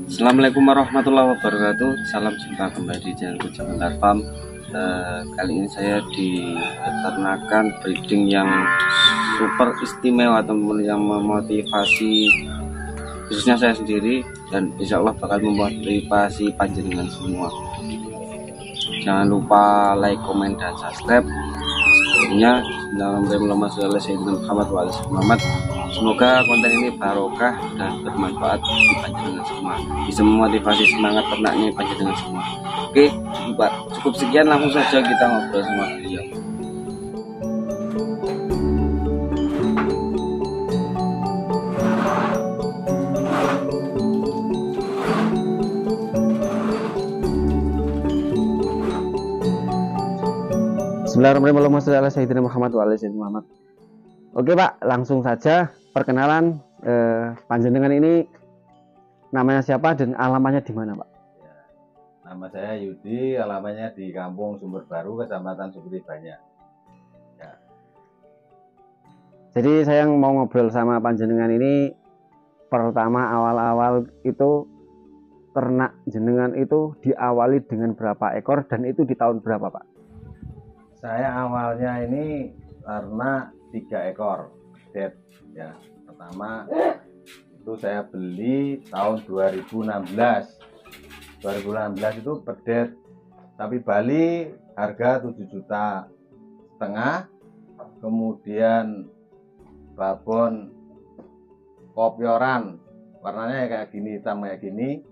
Assalamualaikum warahmatullahi wabarakatuh. Salam jumpa kembali di channel Jakarta Farm. Kali ini saya di peternakan breeding yang super istimewa, teman yang memotivasi khususnya saya sendiri, dan insya Allah bakal memotivasi panjenengan semua. Jangan lupa like, komen, dan subscribe. Sebelumnya, Muhammad. Semoga konten ini barokah dan bermanfaat di panjenengan semua, bisa memotivasi semangat ternaknya panjenengan semua. Oke, cukup sekian, langsung saja kita ngobrol sama beliau. Bismillahirrahmanirrahim. Oke Pak, langsung saja perkenalan, panjenengan ini namanya siapa dan alamatnya di mana Pak? Ya, nama saya Yudi, alamatnya di Kampung Sumber Baru, Kecamatan Sukuri Banyak. Ya. Jadi saya mau ngobrol sama panjenengan ini, pertama awal-awal itu ternak jenengan itu diawali dengan berapa ekor dan itu di tahun berapa Pak? Saya awalnya ini ternak 3 ekor dead ya. Pertama itu saya beli tahun 2016 itu pedet tapi Bali harga 7,5 juta. Kemudian babon kopioran warnanya kayak gini, hitam kayak gini,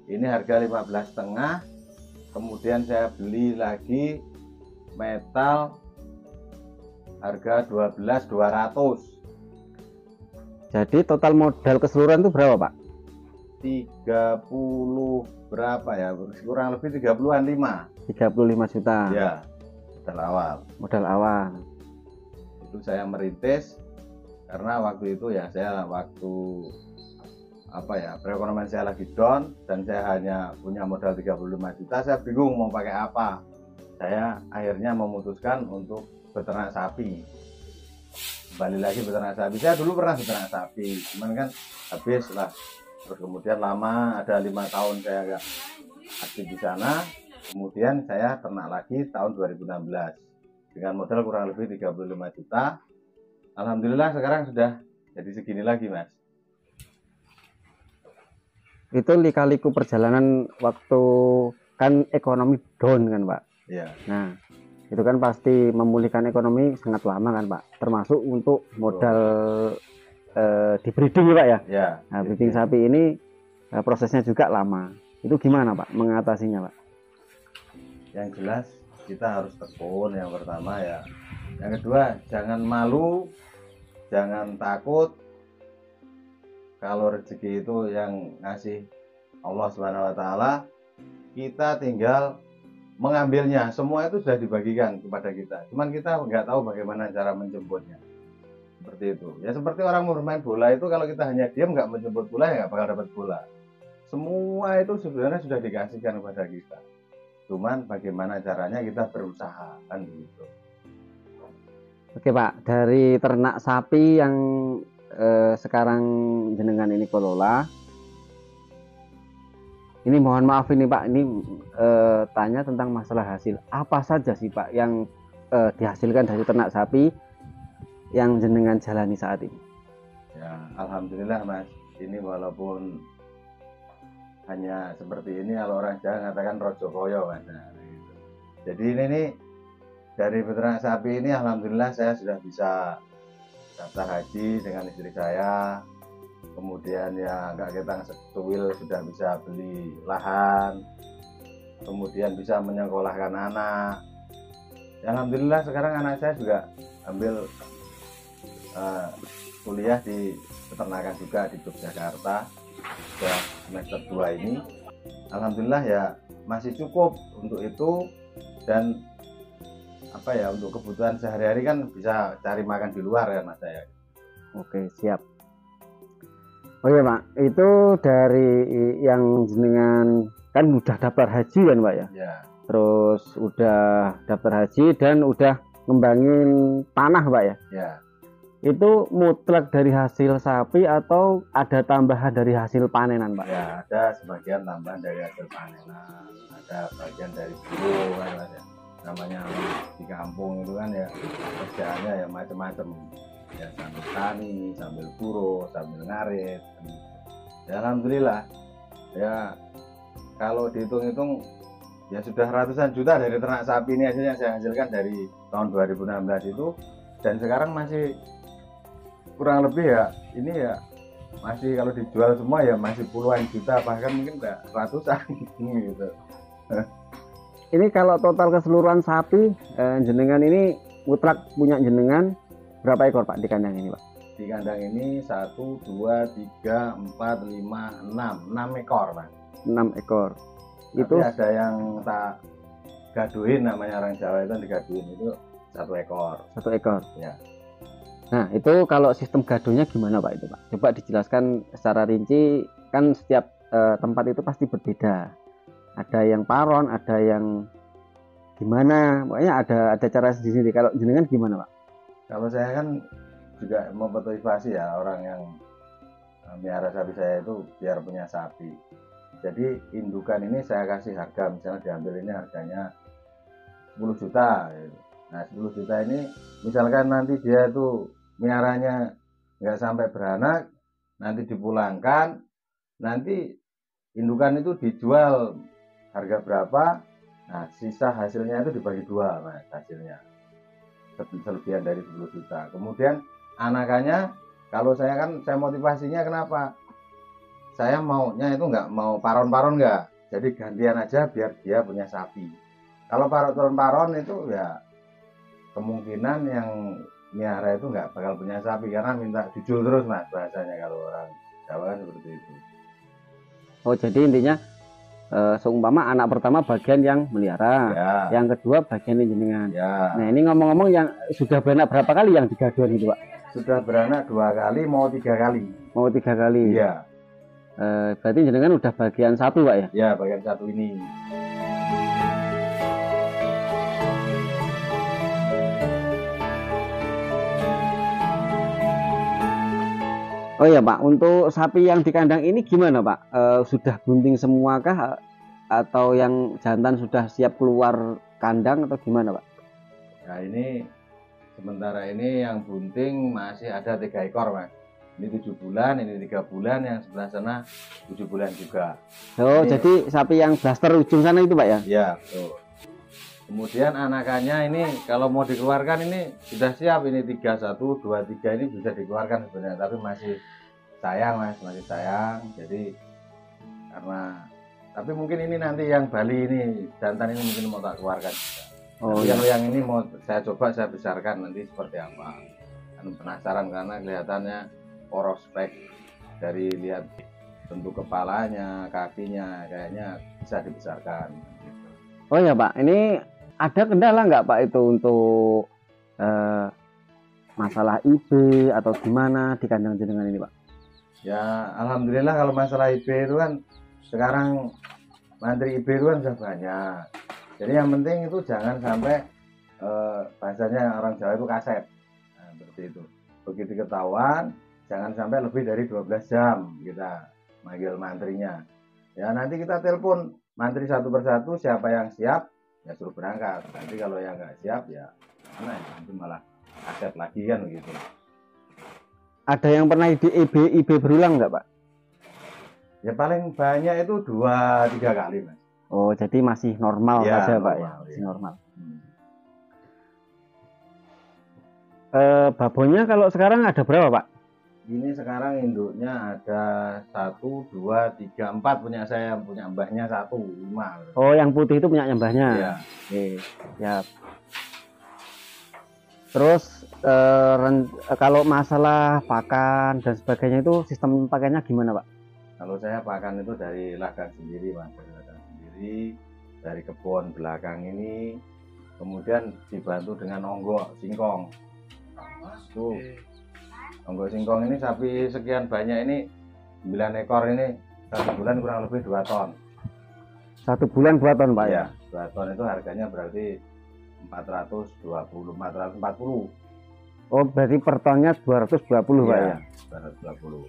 ini harga 15,5. Kemudian saya beli lagi metal harga 12.200. Jadi total modal keseluruhan itu berapa Pak? 30 berapa ya, kurang lebih 35 juta ya, modal awal itu saya merintis karena waktu itu ya perekonomian saya lagi down dan saya hanya punya modal 35 juta. Saya bingung mau pakai apa. Saya akhirnya memutuskan untuk beternak sapi, kembali lagi beternak sapi. Saya dulu pernah beternak sapi, cuman kan habis lah. Terus kemudian lama, ada 5 tahun saya agak aktif di sana. Kemudian saya ternak lagi tahun 2016 dengan modal kurang lebih 35 juta. Alhamdulillah sekarang sudah jadi segini lagi Mas. Itu lika-liku perjalanan waktu kan ekonomi down kan Pak? Iya. Nah itu kan pasti memulihkan ekonomi sangat lama kan Pak, termasuk untuk modal di breeding ya Pak ya? Ya. Nah, breeding sapi ini prosesnya juga lama. Itu gimana Pak mengatasinya Pak? Yang jelas kita harus tekun yang pertama ya. Yang kedua jangan malu, jangan takut. Kalau rezeki itu yang ngasih Allah Subhanahu wa Ta'ala, kita tinggal mengambilnya. Semua itu sudah dibagikan kepada kita, cuman kita nggak tahu bagaimana cara menjemputnya. Seperti itu ya, seperti orang mau bermain bola itu, kalau kita hanya diam nggak menjemput bola ya nggak bakal dapat bola. Semua itu sebenarnya sudah dikasihkan kepada kita, cuman bagaimana caranya kita berusaha kan gitu. Oke Pak, dari ternak sapi yang sekarang jenengan ini kelola, ini mohon maaf ini Pak, ini tanya tentang masalah hasil. Apa saja sih Pak yang dihasilkan dari ternak sapi yang jenengan jalani saat ini? Ya, alhamdulillah Mas. Ini walaupun hanya seperti ini, kalau orang Jawa mengatakan rojo koyo Mas. Nah, gitu. Jadi ini nih, dari peternak sapi ini alhamdulillah saya sudah bisa daftar haji dengan istri saya. Kemudian ya nggak ketang setuil sudah bisa beli lahan, kemudian bisa menyekolahkan anak. Ya, alhamdulillah sekarang anak saya juga ambil kuliah di peternakan juga di Yogyakarta, sudah semester 2 ini. Alhamdulillah ya masih cukup untuk itu, dan untuk kebutuhan sehari-hari kan bisa cari makan di luar ya Mas saya. Oke, siap. Oh iya Pak, itu dari yang jenengan kan udah daftar haji kan Pak ya? Ya. Terus udah daftar haji dan udah ngembangin tanah Pak ya? Ya. Itu mutlak dari hasil sapi atau ada tambahan dari hasil panenan, Pak? Ya, ada sebagian tambahan dari hasil panenan, ada bagian dari buruh kan Mas, ya. Namanya di kampung itu kan ya kerjaannya ya macam-macam. Ya sambil tani, sambil buruh, sambil ngarit. Ya alhamdulillah. Ya kalau dihitung-hitung ya sudah ratusan juta dari ternak sapi ini aja yang saya hasilkan dari tahun 2016 itu, dan sekarang masih kurang lebih ya ini ya masih kalau dijual semua ya masih puluhan juta, bahkan mungkin udah ratusan gitu. Ini kalau total keseluruhan sapi jenengan ini mutlak punya jenengan berapa ekor Pak di kandang ini Pak? Di kandang ini 1, 2, 3, 4, 5, 6 ekor Mas. 6 ekor. Tapi Itu ada yang tak gaduhin, namanya orang Jawa itu digaduhin, itu 1 ekor. 1 ekor. Ya. Nah, itu kalau sistem gaduhnya gimana Pak itu Pak? Coba dijelaskan secara rinci, kan setiap tempat itu pasti berbeda. Ada yang paron, ada yang gimana, pokoknya ada cara sendiri. Kalau jenengan gimana Pak? Kalau saya kan juga memotivasi ya orang yang melihara sapi saya itu biar punya sapi. Jadi indukan ini saya kasih harga, misalnya diambil ini harganya 10 juta. Nah 10 juta ini misalkan nanti dia itu meliharanya nggak sampai beranak, nanti dipulangkan, nanti indukan itu dijual harga berapa, nah sisa hasilnya itu dibagi 2 Mas, hasilnya kelebihan dari 10 juta. Kemudian anakannya, kalau saya kan saya motivasinya kenapa, saya maunya itu nggak mau paron-paron nggak, jadi gantian aja biar dia punya sapi. Kalau paron-paron itu ya kemungkinan yang miara itu nggak bakal punya sapi karena minta jujur terus Mas, bahasanya kalau orang Jawa kan seperti itu. Oh, jadi intinya seumpama anak pertama bagian yang melihara, Ya, yang kedua bagian jenengan. ya. Nah, ini ngomong-ngomong yang sudah beranak berapa kali yang digaduhan itu Pak? Sudah beranak 2 kali, mau 3 kali. Mau 3 kali. Iya, Berarti jenengan udah bagian 1 Pak ya? ya bagian 1 ini. Oh ya Pak, untuk sapi yang di kandang ini gimana Pak? Sudah bunting semua kah? Atau yang jantan sudah siap keluar kandang atau gimana Pak? Nah ini sementara ini yang bunting masih ada 3 ekor Mas. Ini 7 bulan, ini 3 bulan, yang sebelah sana 7 bulan juga. Oh, Ini, jadi sapi yang blaster ujung sana itu Pak ya? ya betul. Kemudian anakannya ini kalau mau dikeluarkan ini sudah siap, ini 3, 1, 2, 3 ini bisa dikeluarkan sebenarnya, tapi masih sayang Mas, masih sayang. Jadi karena tapi mungkin ini nanti yang Bali ini jantan ini mungkin mau tak keluarkan juga. Oh, Tapi ya. kalau yang ini mau saya coba, saya besarkan nanti seperti apa. Kan penasaran karena kelihatannya prospek dari lihat bentuk kepalanya, kakinya kayaknya bisa dibesarkan. Oh ya Pak, ini ada kendala nggak Pak itu untuk masalah IB atau gimana di kandang jenengan ini Pak? Ya alhamdulillah kalau masalah IB itu kan sekarang mantri IB itu kan sudah banyak. Jadi yang penting itu jangan sampai bahasanya orang Jawa itu kaset. Nah, seperti itu. Begitu ketahuan jangan sampai lebih dari 12 jam kita manggil mantrinya. Ya nanti kita telepon mantri satu persatu, siapa yang siap ya suruh berangkat. Nanti kalau yang nggak siap ya mana ya, nanti malah kaset lagi kan begitu. Ada yang pernah IB berulang nggak Pak? Ya paling banyak itu 2-3 kali Mas. Oh, jadi masih normal Ya, saja Pak ya, normal, masih ya. normal. Babonnya kalau sekarang ada berapa Pak? Ini sekarang induknya ada 1, 2, 3, 4 punya saya, punya mbahnya 1, 5. Oh, yang putih itu punya mbahnya. Ya. Oke, siap. Terus kalau masalah pakan dan sebagainya itu sistem pakainya gimana Pak? Kalau saya pakan itu dari ladang sendiri Mas, dari ladang sendiri, dari kebun belakang ini, kemudian dibantu dengan onggok singkong. Tuh, onggok singkong ini sapi sekian banyak ini 9 ekor ini 1 bulan kurang lebih 2 ton. 1 bulan 2 ton Pak ya? Ya, 2 ton itu harganya berarti 420, 440. Oh, berarti per tonnya 220 Pak ya? 220.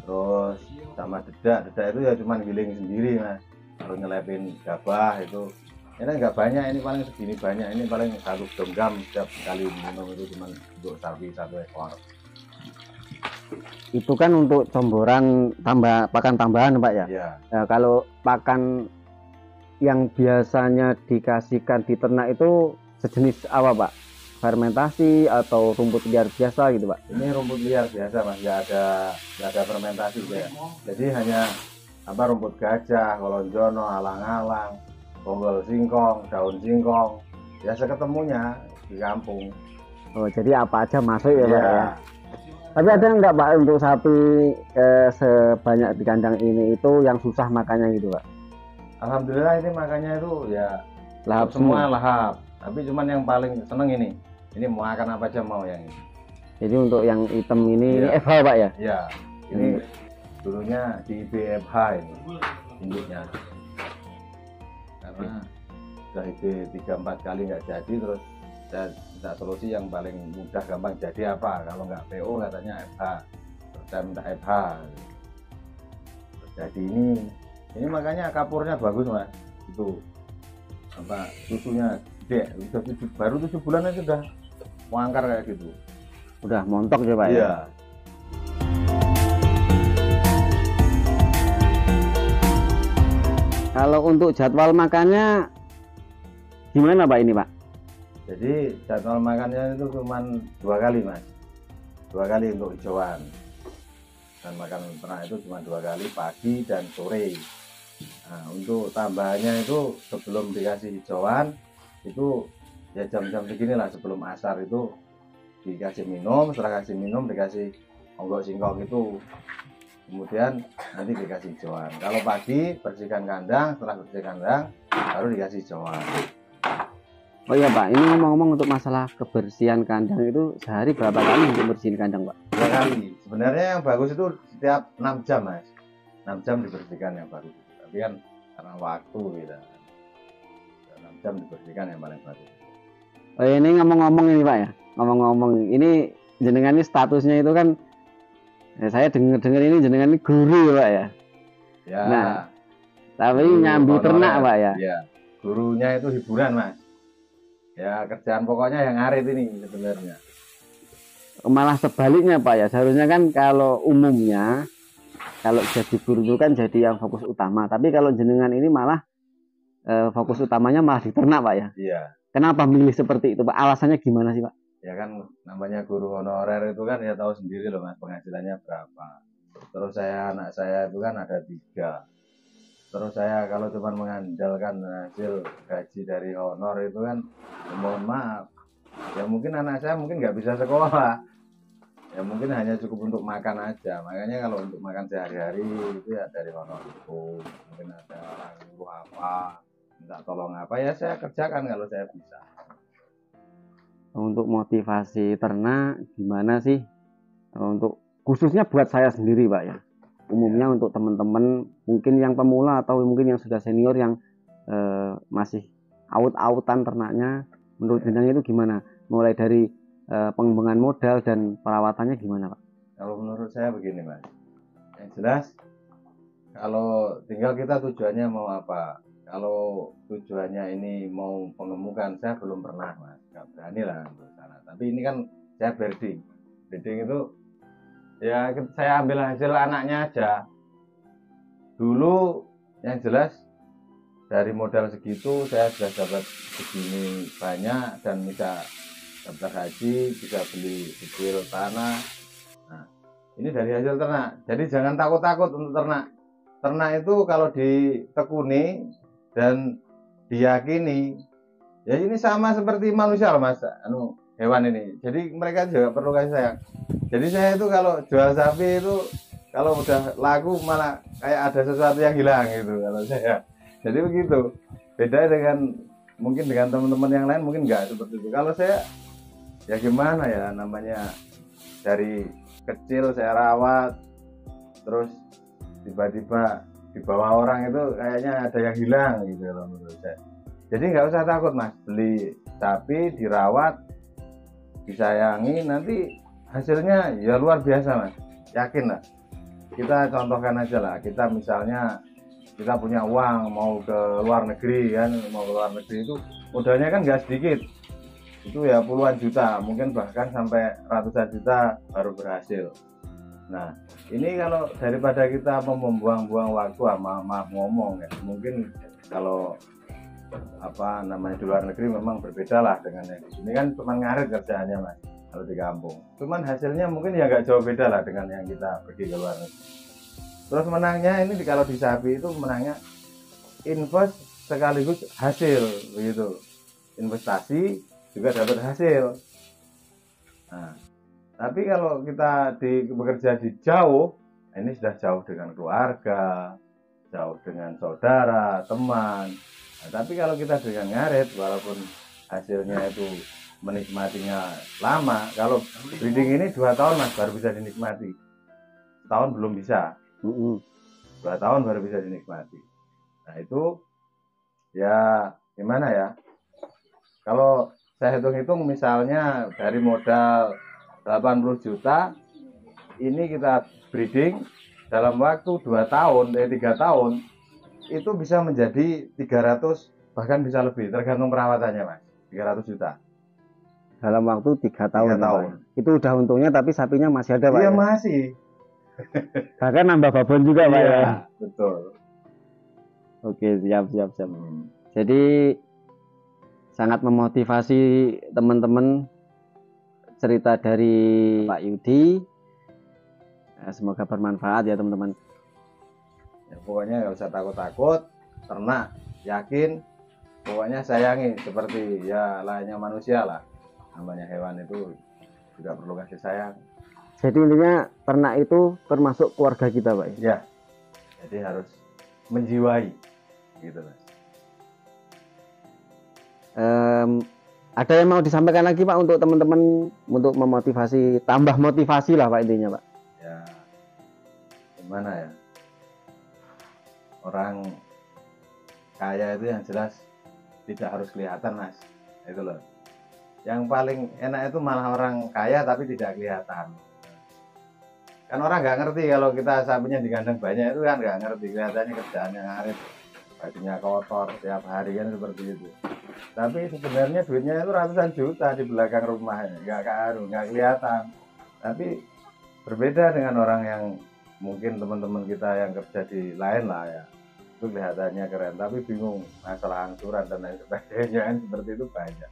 Terus sama dedak itu ya cuman giling sendiri Mas. Kalau nyelepin gabah itu ini nggak banyak, ini paling segini banyak, ini paling 1 genggam setiap kali minum itu cuman untuk sapi 1 ekor. Itu kan untuk comboran pakan tambahan Pak ya? Iya. Nah, kalau pakan yang biasanya dikasihkan di ternak itu sejenis apa Pak? Fermentasi atau rumput liar biasa gitu Pak? Ini rumput liar biasa Mas, nggak ada fermentasi ya. Jadi hanya rumput gajah, kolonjono, alang-alang, bonggol singkong, daun singkong, ya seketemunya di kampung. Oh, jadi apa aja masuk ya Pak Iya. ya? Tapi ada nggak Pak untuk sapi sebanyak di kandang ini itu yang susah makannya gitu Pak? Alhamdulillah ini makannya itu ya Lahap semua lahap. Tapi cuman yang paling seneng ini mau makan apa aja mau yang ini. Jadi untuk yang hitam ini Iya. FH Pak ya? Ya, ini dulunya di IBFH ini induknya. Karena sudah IB 3-4 kali nggak jadi, terus saya minta solusi yang paling mudah gampang jadi apa? Kalau nggak PO katanya FH. Terus saya minta FH. Terus jadi ini makanya kapurnya bagus Mas. Itu susunya gede, baru 7 bulan aja sudah mangkar kayak gitu. Udah montok ya Pak ya? Iya. Kalau untuk jadwal makannya gimana Pak ini Pak? Jadi jadwal makannya itu cuma 2 kali Mas. 2 kali untuk hijauan. Dan makan ternak itu cuma 2 kali, pagi dan sore. Nah, untuk tambahannya itu sebelum dikasih hijauan itu ya jam-jam segini lah, sebelum asar itu dikasih minum, setelah kasih minum dikasih onggok singkong itu, kemudian nanti dikasih hijauan. Kalau pagi bersihkan kandang, setelah bersih kandang baru dikasih hijauan. Oh iya Pak, ini ngomong-ngomong untuk masalah kebersihan kandang itu sehari berapa kali untuk bersihin kandang Pak? 2 kali. Sebenarnya yang bagus itu setiap 6 jam Mas, 6 jam dibersihkan yang bagus. Tapi kan karena waktu gitu, 6 jam dibersihkan yang paling bagus. Oh ini ngomong-ngomong ini Pak ya, ngomong-ngomong ini jenengan ini statusnya itu kan saya dengar ini jenengan ini guru ya Pak ya. Ya. Nah, tapi guru nyambi honorer. ternak Pak ya. Ya. Gurunya itu hiburan Mas. Ya kerjaan pokoknya yang ngarit ini sebenarnya. Malah sebaliknya Pak ya, seharusnya kan kalau umumnya kalau jadi guru itu kan jadi yang fokus utama, tapi kalau jenengan ini malah fokus utamanya malah di ternak Pak ya. Iya. Kenapa milih seperti itu Pak? Alasannya gimana sih Pak? Ya kan namanya guru honorer itu kan ya tahu sendiri loh Mas, penghasilannya berapa. Terus anak saya itu kan ada 3. Terus saya kalau cuma mengandalkan hasil gaji dari honor itu kan ya mohon maaf, ya mungkin anak saya mungkin nggak bisa sekolah, ya mungkin hanya cukup untuk makan aja. Makanya kalau untuk makan sehari-hari itu ya dari honor itu, mungkin ada orang nyuruh apa, minta tolong apa, ya saya kerjakan kalau saya bisa. Untuk motivasi ternak gimana sih? Untuk khususnya buat saya sendiri Pak ya. Umumnya untuk teman-teman mungkin yang pemula atau mungkin yang sudah senior yang masih aut-autan ternaknya, menurut jenengan itu gimana? Mulai dari pengembangan modal dan perawatannya gimana Pak? Kalau menurut saya begini Mas, yang jelas kalau tinggal kita tujuannya mau apa. Kalau tujuannya ini mau pengemukan, saya belum pernah Mas, nggak berani lah untuk sana. Tapi ini kan saya breeding itu ya saya ambil hasil anaknya aja. Dulu yang jelas dari modal segitu saya sudah dapat segini banyak dan bisa daftar haji, bisa beli kecil tanah. Nah, ini dari hasil ternak. Jadi jangan takut-takut untuk ternak. Ternak itu kalau ditekuni dan diyakini, ya ini sama seperti manusia loh Mas, hewan ini. Jadi mereka juga perlu kasih sayang. Jadi saya itu kalau jual sapi itu kalau udah laku malah kayak ada sesuatu yang hilang gitu kalau saya. Jadi begitu. Beda dengan mungkin dengan teman-teman yang lain mungkin nggak seperti itu. Kalau saya ya gimana ya, namanya dari kecil saya rawat, terus tiba-tiba di bawah orang itu kayaknya ada yang hilang gitu loh menurut saya. Jadi nggak usah takut Mas, beli sapi dirawat disayangi, nanti hasilnya ya luar biasa Mas, yakin lah. Kita contohkan aja lah, kita misalnya kita punya uang mau ke luar negeri kan, mau ke luar negeri itu modalnya kan nggak sedikit, itu ya puluhan juta, mungkin bahkan sampai ratusan juta baru berhasil. Nah ini kalau daripada kita membuang-buang waktu, maaf ngomong ya, mungkin kalau apa namanya di luar negeri memang berbeda lah dengan yang di sini kan cuma ngarit kerjaannya Mas kalau di kampung, cuman hasilnya mungkin ya nggak jauh beda lah dengan yang kita pergi ke luar negeri. Terus menangnya ini kalau di sapi itu menangnya invest sekaligus hasil begitu, investasi juga dapat hasil. Nah, tapi kalau kita bekerja di jauh, ini sudah jauh dengan keluarga, jauh dengan saudara, teman. Nah, tapi kalau kita dengan ngarit, walaupun hasilnya itu menikmatinya lama, kalau breeding ini 2 tahun Mas baru bisa dinikmati, setahun belum bisa. 2 tahun baru bisa dinikmati. Nah itu ya gimana ya, kalau saya hitung-hitung misalnya dari modal 80 juta ini kita breeding dalam waktu 3 tahun itu bisa menjadi 300 bahkan bisa lebih tergantung perawatannya Mas, 300 juta dalam waktu 3 tahun. 3 tahun. Itu udah untungnya, tapi sapinya masih ada Pak? Iya ya? masih. Bahkan nambah babon juga Pak Iya, ya? betul. Oke, siap. Jadi sangat memotivasi teman-teman cerita dari Pak Yudi. Semoga bermanfaat ya teman-teman. Ya, pokoknya nggak usah takut-takut, ternak yakin, pokoknya sayangi seperti ya layaknya manusia lah. Namanya hewan itu juga perlu kasih sayang. Jadi intinya ternak itu termasuk keluarga kita Pak? Ya, jadi harus menjiwai gitu Mas. Ada yang mau disampaikan lagi Pak untuk teman-teman, untuk memotivasi, tambah motivasi lah Pak intinya Pak? Ya, gimana ya, orang kaya itu yang jelas tidak harus kelihatan Mas, itu loh. Yang paling enak itu malah orang kaya tapi tidak kelihatan. Kan orang nggak ngerti kalau kita sapinya di kandang banyak itu kan nggak ngerti, kelihatannya kerjaannya ngarit, bajunya kotor tiap hari kan seperti itu. Tapi sebenarnya duitnya itu ratusan juta di belakang rumahnya, nggak kelihatan. Tapi berbeda dengan orang yang mungkin teman-teman kita yang kerja di lain lah ya, itu kelihatannya keren tapi bingung masalah angsuran dan lain sebagainya kan, seperti itu banyak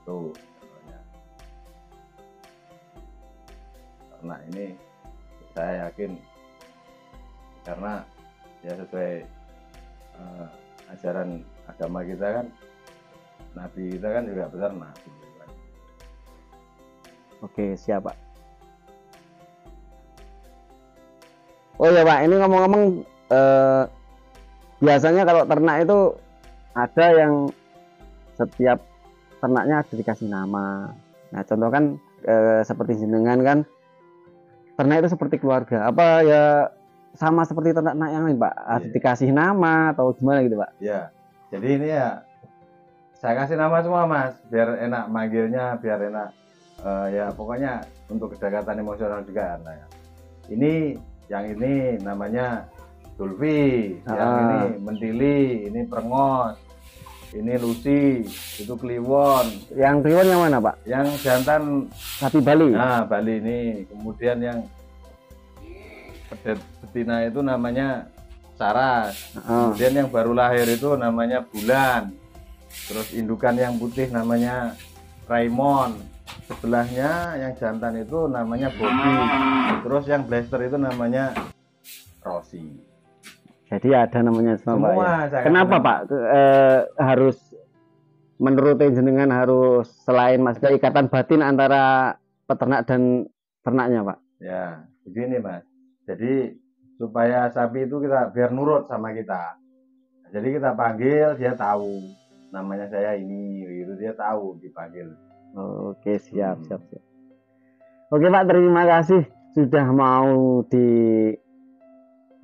tuh contohnya. Karena ini saya yakin karena ya sesuai ajaran agama kita kan, Nabi kita kan juga beternak. Oke, siap Pak. Oh ya Pak, ini ngomong-ngomong biasanya kalau ternak itu ada yang setiap ternaknya ada dikasih nama. Nah contoh kan seperti jenengan kan ternak itu seperti keluarga, apa ya sama seperti ternak yang lain Pak, ada dikasih nama atau gimana gitu Pak? Ya, jadi ini ya saya kasih nama semua Mas, biar enak manggilnya, biar enak ya pokoknya untuk kedekatan emosional juga. Nah, ya. Ini yang ini namanya Dulfi, yang ini Mentili, ini Prengos, ini Lucy, itu Kliwon. Yang Kliwon yang mana Pak? Yang jantan sapi Bali. Nah Bali ini, kemudian yang betina itu namanya Saras, kemudian yang baru lahir itu namanya Bulan, terus indukan yang putih namanya Raymond, sebelahnya yang jantan itu namanya Bobby, terus yang blaster itu namanya Rosi. Jadi ada namanya semua Pak ya? Kenapa Pak harus menurut jenengan harus selain maksudnya ikatan batin antara peternak dan ternaknya Pak? Ya begini Mas, jadi supaya sapi itu kita biar nurut sama kita, jadi kita panggil dia tahu namanya saya ini, gitu dia tahu dipanggil. Oke siap. Oke Pak, terima kasih sudah mau di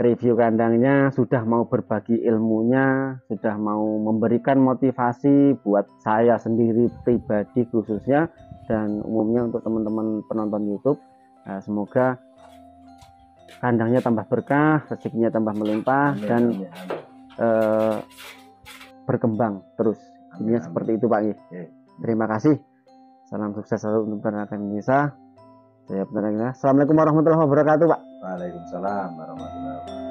review kandangnya, sudah mau berbagi ilmunya, sudah mau memberikan motivasi buat saya sendiri pribadi khususnya dan umumnya untuk teman-teman penonton YouTube. Semoga kandangnya tambah berkah, rezekinya tambah melimpah, Amin, dan amin, amin. berkembang terus. Intinya Amin, seperti itu Pak. Oke. Terima kasih. Salam sukses selalu untuk peternakan Indonesia. Saya peternak Indonesia. Assalamualaikum warahmatullahi wabarakatuh Pak. Waalaikumsalam warahmatullahi wabarakatuh.